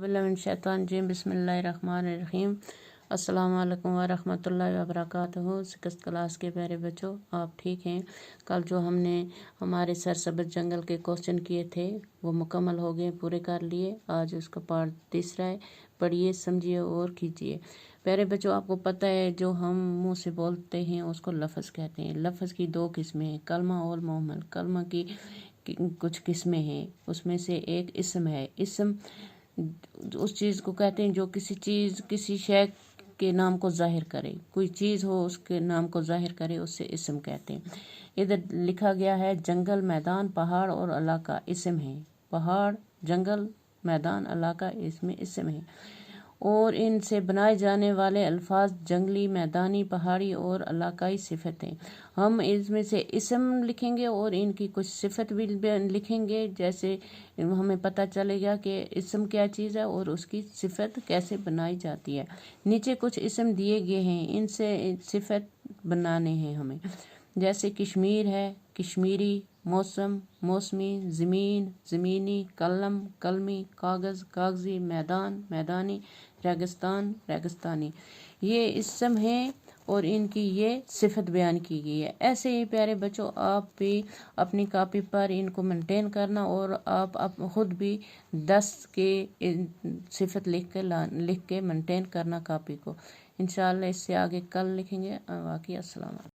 बिस्मिल्लाहिर्रहमानिर्रहीम बिस्मिल्लाहिर्रहमानिर्रहीम। अस्सलाम वालेकुम वरहमतुल्लाहि वबरकातुहू। 6th क्लास के प्यारे बच्चों, आप ठीक हैं? कल जो हमने हमारे सरसब्ज़ जंगल के क्वेश्चन किए थे वो मुकम्मल हो गए, पूरे कर लिए। आज उसका पार्ट तीसरा है। पढ़िए, समझिए और कीजिए। प्यारे बच्चों, आपको पता है जो हम मुंह से बोलते हैं उसको लफ्ज़ कहते हैं। लफ्ज़ की दो किस्में हैं, कलमा और मुहम्मल। कलमा की कुछ किस्में हैं, उसमें से एक इस्म है। इस्म उस चीज़ को कहते हैं जो किसी शय के नाम को जाहिर करे। कोई चीज़ हो उसके नाम को जाहिर करे, उससे इस्म कहते हैं। इधर लिखा गया है जंगल, मैदान, पहाड़ और इलाका इस्म है। पहाड़, जंगल, मैदान, इलाका इसमें इस्म है। और इनसे बनाए जाने वाले अल्फाज जंगली, मैदानी, पहाड़ी और इलाकाई सिफत हैं। हम इसमें से इस्म लिखेंगे और इनकी कुछ सिफत भी लिखेंगे, जैसे हमें पता चलेगा कि इस्म क्या चीज़ है और उसकी सिफत कैसे बनाई जाती है। नीचे कुछ इस्म दिए गए हैं, इनसे सिफत बनाने हैं हमें। जैसे कश्मीर है, कश्मीरी, मौसम, मौसमी, ज़मीन, ज़मीनी, कलम, कलमी, कागज़, कागज़ी, मैदान, मैदानी, रेगिस्तान, रेगिस्तानी। ये इस्म हैं और इनकी ये सिफत बयान की गई है। ऐसे ही प्यारे बच्चों, आप भी अपनी कॉपी पर इनको मेंटेन करना और आप खुद भी 10 के सिफत लिख के मेंटेन करना कॉपी को। इंशाल्लाह इससे आगे कल लिखेंगे। बाकी अस्सलाम।